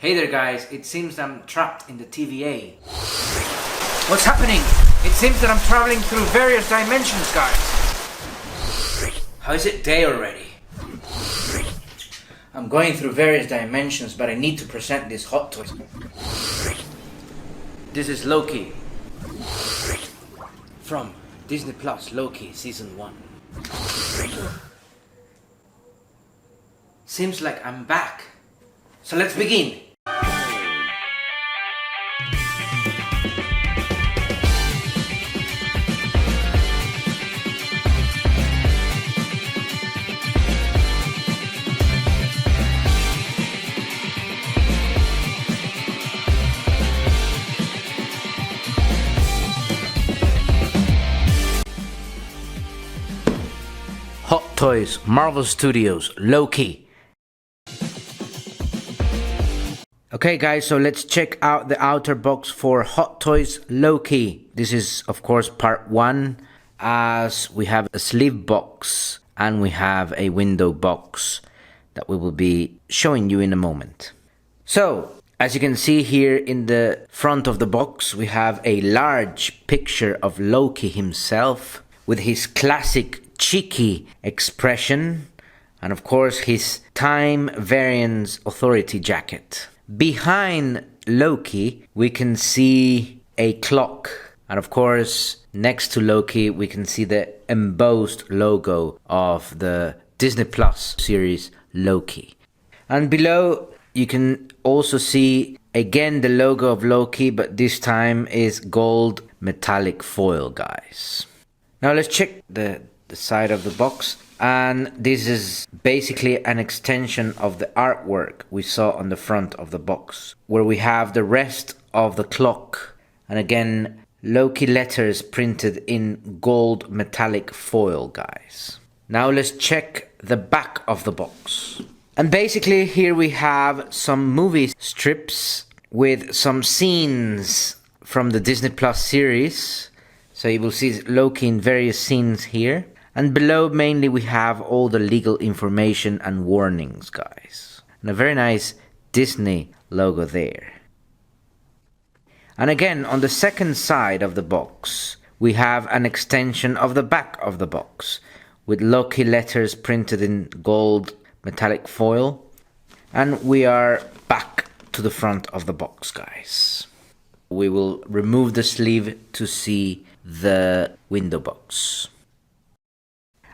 Hey there guys, it seems I'm trapped in the TVA. What's happening? It seems that I'm traveling through various dimensions, guys. How is it day already? I'm going through various dimensions, but I need to present this hot toy. This is Loki. From Disney Plus, Loki Season 1. Seems like I'm back. So let's begin. Hot Toys, Marvel Studios, Loki. Okay guys, so let's check out the outer box for Hot Toys Loki. This is of course part 1, as we have a sleeve box and we have a window box that we will be showing you in a moment. So, as you can see here in the front of the box, we have a large picture of Loki himself with his classic cheeky expression and of course his time variance authority jacket. Behind Loki we can see a clock, and of course next to Loki we can see the embossed logo of the Disney Plus series Loki. And below you can also see again the logo of Loki, but this time is gold metallic foil, guys. Now let's check the side of the box, and this is basically an extension of the artwork we saw on the front of the box, where we have the rest of the clock and again Loki letters printed in gold metallic foil, guys. Now let's check the back of the box, and basically here we have some movie strips with some scenes from the Disney Plus series. So you will see Loki in various scenes here. And below mainly we have all the legal information and warnings, guys. And a very nice Disney logo there. And again, on the second side of the box, we have an extension of the back of the box with Loki letters printed in gold metallic foil. And we are back to the front of the box, guys. We will remove the sleeve to see the window box.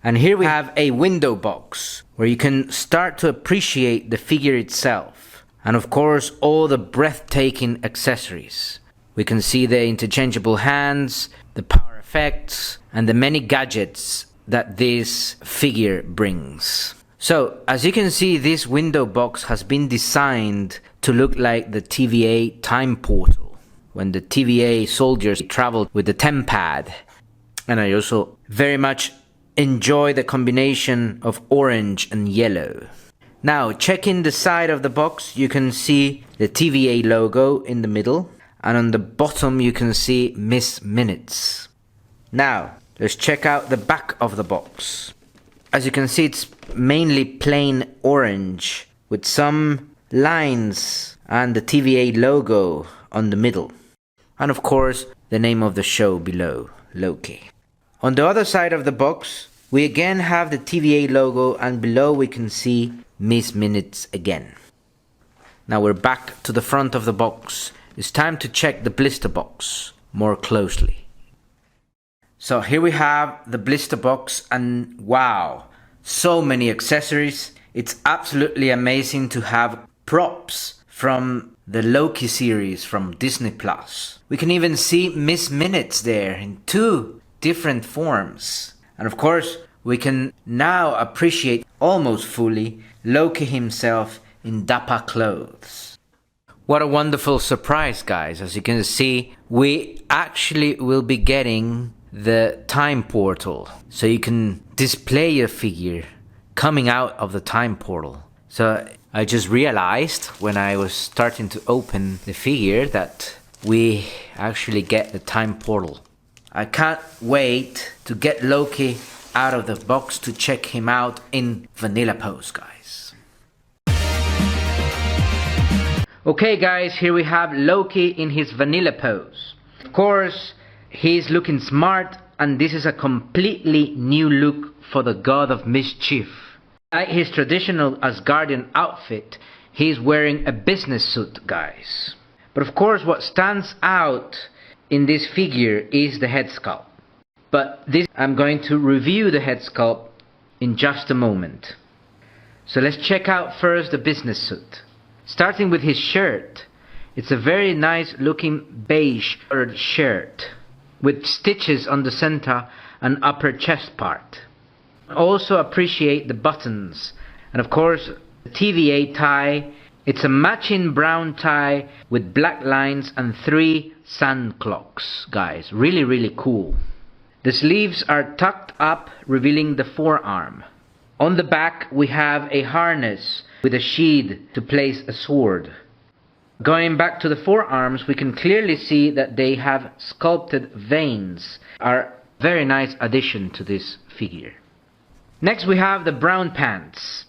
And here we have a window box where you can start to appreciate the figure itself. And of course all the breathtaking accessories. We can see the interchangeable hands, the power effects, and the many gadgets that this figure brings. So as you can see, this window box has been designed to look like the TVA time portal, when the TVA soldiers traveled with the TEMPAD. And I also very much enjoy the combination of orange and yellow. Now, checking the side of the box, you can see the TVA logo in the middle, and on the bottom you can see Miss Minutes. Now, let's check out the back of the box. As you can see, it's mainly plain orange with some lines and the TVA logo on the middle. And of course, the name of the show below, Loki. On the other side of the box, we again have the TVA logo, and below we can see Miss Minutes again. Now we're back to the front of the box. It's time to check the blister box more closely. So here we have the blister box, and wow, so many accessories. It's absolutely amazing to have props from the Loki series from Disney Plus. We can even see Miss Minutes there in 2 different forms. And of course, we can now appreciate almost fully Loki himself in dapper clothes. What a wonderful surprise, guys. As you can see, we actually will be getting the time portal. So you can display your figure coming out of the time portal. So I just realized when I was starting to open the figure that we actually get the time portal. I can't wait to get Loki out of the box to check him out in vanilla pose, guys. Okay guys, here we have Loki in his vanilla pose. Of course, he's looking smart, and this is a completely new look for the god of mischief. Like his traditional Asgardian outfit, he's wearing a business suit, guys. But of course, what stands out in this figure is the head sculpt. But I'm going to review the head sculpt in just a moment. So let's check out first the business suit. Starting with his shirt, it's a very nice looking beige colored shirt with stitches on the center and upper chest part. Also appreciate the buttons, and of course the TVA tie. It's a matching brown tie with black lines and 3 sand clocks, guys. Really cool. The sleeves are tucked up, revealing the forearm. On the back we have a harness with a sheath to place a sword. Going back to the forearms, we can clearly see that they have sculpted veins. Are a very nice addition to this figure. Next we have the brown pants.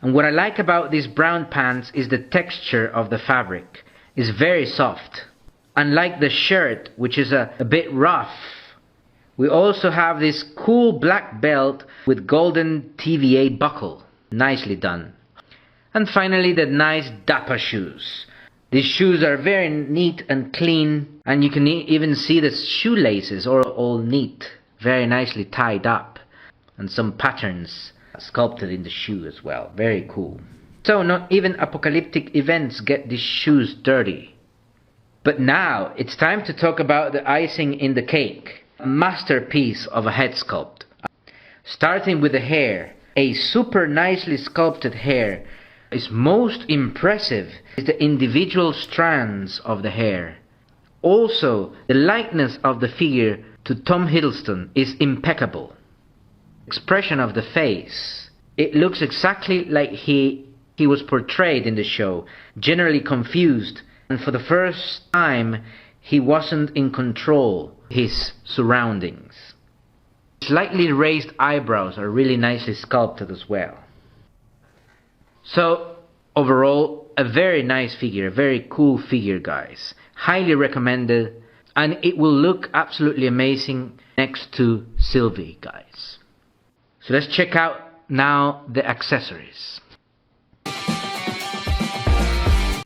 And what I like about these brown pants is the texture of the fabric. It's very soft. Unlike the shirt, which is a bit rough. We also have this cool black belt with golden TVA buckle. Nicely done. And finally the nice dapper shoes. These shoes are very neat and clean, and you can even see the shoelaces are all neat, very nicely tied up, and some patterns sculpted in the shoe as well. Very cool. So not even apocalyptic events get these shoes dirty. But now it's time to talk about the icing in the cake. A masterpiece of a head sculpt. Starting with the hair, a super nicely sculpted hair. Is most impressive is the individual strands of the hair. Also, the likeness of the figure to Tom Hiddleston is impeccable. Expression of the face. It looks exactly like he was portrayed in the show, generally confused, and for the first time he wasn't in control of his surroundings. Slightly raised eyebrows are really nicely sculpted as well. So, overall, a very nice figure, a very cool figure, guys. Highly recommended, and it will look absolutely amazing next to Sylvie, guys. So let's check out now the accessories.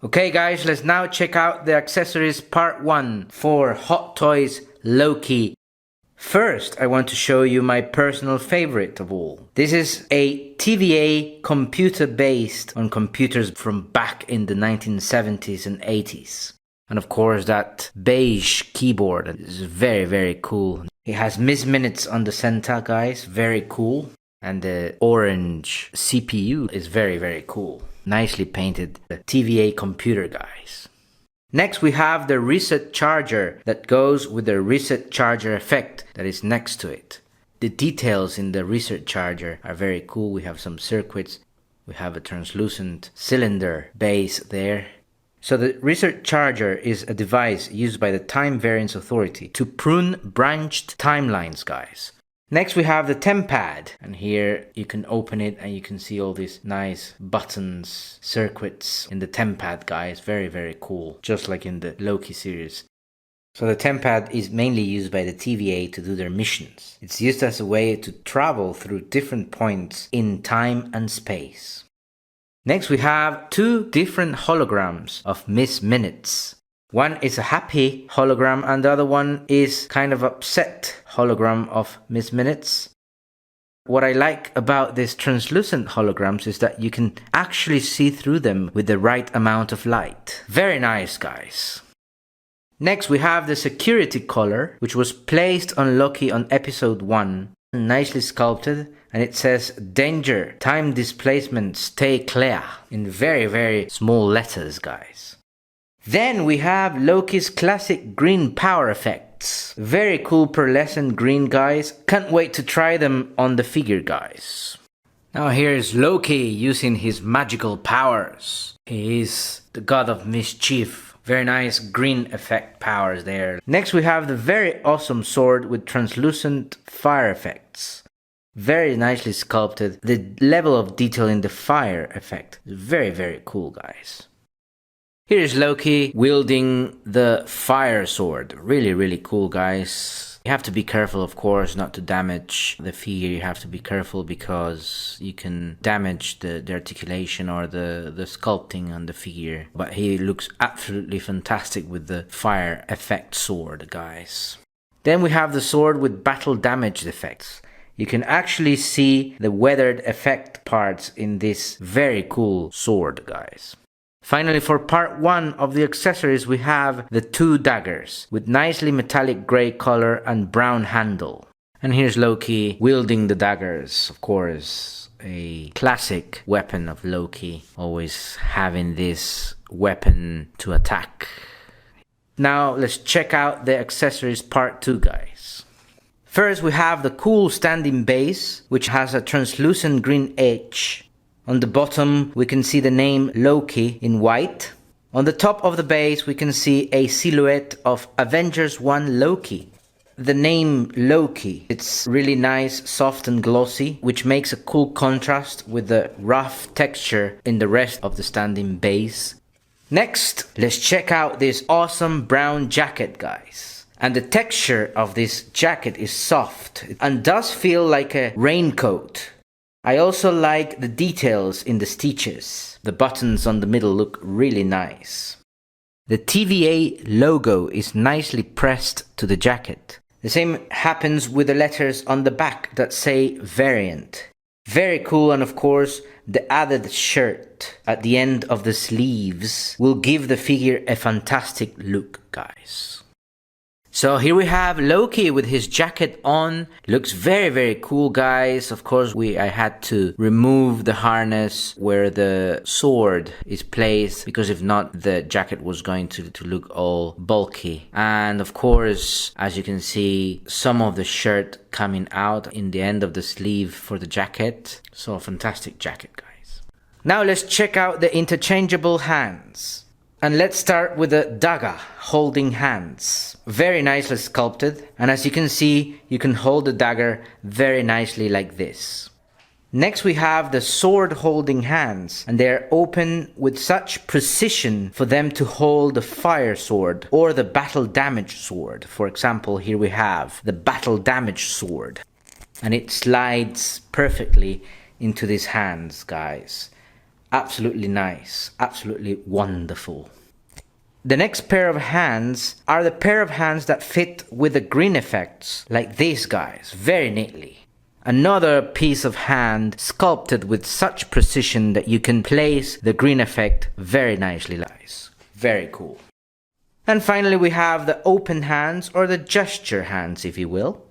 Okay, guys, let's now check out the accessories part 1 for Hot Toys Loki. First, I want to show you my personal favorite of all. This is a TVA computer based on computers from back in the 1970s and 80s. And of course that beige keyboard is very cool. It has Miss Minutes on the center, guys, very cool. And the orange CPU is very cool. Nicely painted TVA computer, guys. Next we have the reset charger that goes with the reset charger effect that is next to it. The details in the reset charger are very cool. We have some circuits. We have a translucent cylinder base there. So the reset charger is a device used by the Time Variance Authority to prune branched timelines, guys. Next we have the TemPad, and here you can open it and you can see all these nice buttons, circuits in the TemPad, guys. Very cool, just like in the Loki series. So the TemPad is mainly used by the TVA to do their missions. It's used as a way to travel through different points in time and space. Next we have 2 different holograms of Miss Minutes. One is a happy hologram and the other one is kind of upset hologram of Miss Minutes. What I like about these translucent holograms is that you can actually see through them with the right amount of light. Very nice, guys. Next we have the security collar, which was placed on Loki on episode 1. Nicely sculpted, and it says danger, time displacement, stay clear in very small letters, guys. Then we have Loki's classic green power effects. Very cool pearlescent green, guys. Can't wait to try them on the figure, guys. Now here's Loki using his magical powers. He is the god of mischief. Very nice green effect powers there. Next we have the very awesome sword with translucent fire effects. Very nicely sculpted. The level of detail in the fire effect is very cool, guys. Here's Loki wielding the fire sword. Really, really cool, guys. You have to be careful, of course, not to damage the figure. You have to be careful because you can damage the articulation or the sculpting on the figure. But he looks absolutely fantastic with the fire effect sword, guys. Then we have the sword with battle damage effects. You can actually see the weathered effect parts in this very cool sword, guys. Finally, for part 1 of the accessories, we have the 2 daggers with nicely metallic grey color and brown handle. And here's Loki wielding the daggers, of course, a classic weapon of Loki, always having this weapon to attack. Now let's check out the accessories part 2, guys. First, we have the cool standing base, which has a translucent green edge. On the bottom, we can see the name Loki in white. On the top of the base, we can see a silhouette of Avengers 1 Loki. The name Loki, it's really nice, soft and glossy, which makes a cool contrast with the rough texture in the rest of the standing base. Next, let's check out this awesome brown jacket, guys. And the texture of this jacket is soft and does feel like a raincoat. I also like the details in the stitches. The buttons on the middle look really nice. The TVA logo is nicely pressed to the jacket. The same happens with the letters on the back that say variant. Very cool, and of course the added shirt at the end of the sleeves will give the figure a fantastic look, guys. So here we have Loki with his jacket on. Looks very, very cool, guys. Of course, I had to remove the harness where the sword is placed, because if not, the jacket was going to look all bulky. And of course, as you can see, some of the shirt coming out in the end of the sleeve for the jacket. So a fantastic jacket, guys. Now let's check out the interchangeable hands. And let's start with the dagger holding hands. Very nicely sculpted. And as you can see, you can hold the dagger very nicely like this. Next we have the sword holding hands. And they're open with such precision for them to hold the fire sword or the battle damage sword. For example, here we have the battle damage sword. And it slides perfectly into these hands, guys. Absolutely nice, absolutely wonderful. The next pair of hands are the pair of hands that fit with the green effects, like these guys, very neatly. Another piece of hand sculpted with such precision that you can place the green effect very nicely, guys. Very cool. And finally we have the open hands, or the gesture hands, if you will.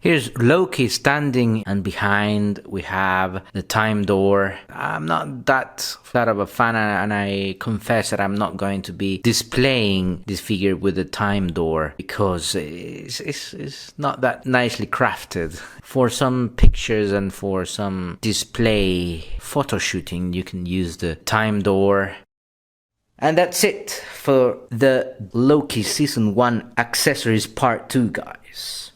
Here's Loki standing, and behind we have the time door. I'm not that of a fan, and I confess that I'm not going to be displaying this figure with the time door because it's not that nicely crafted. For some pictures and for some display photo shooting, you can use the time door. And that's it for the Loki Season 1 Accessories Part 2, guys.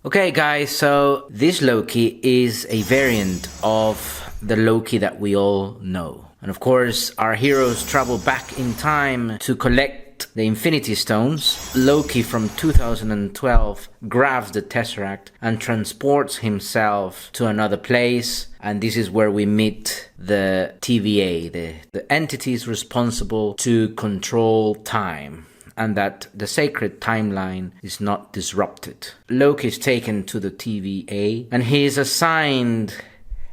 Okay guys, so this Loki is a variant of the Loki that we all know. And of course, our heroes travel back in time to collect the Infinity Stones. Loki from 2012 grabs the Tesseract and transports himself to another place. And this is where we meet the TVA, the entities responsible to control time, and that the sacred timeline is not disrupted. Loki is taken to the TVA, and he is assigned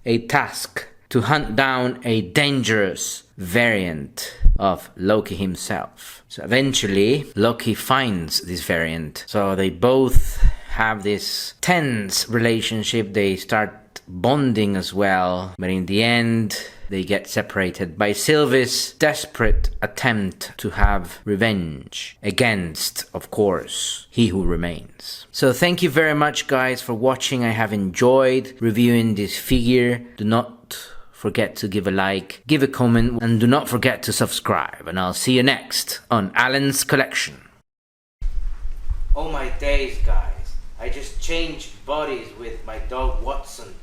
a task to hunt down a dangerous variant of Loki himself. So eventually, Loki finds this variant. So they both have this tense relationship. They start bonding as well, but in the end, they get separated by Sylvie's desperate attempt to have revenge against, of course, He Who Remains. So thank you very much, guys, for watching. I have enjoyed reviewing this figure. Do not forget to give a like, give a comment, and do not forget to subscribe. And I'll see you next on Alan's Collection. Oh my days, guys. I just changed bodies with my dog Watson.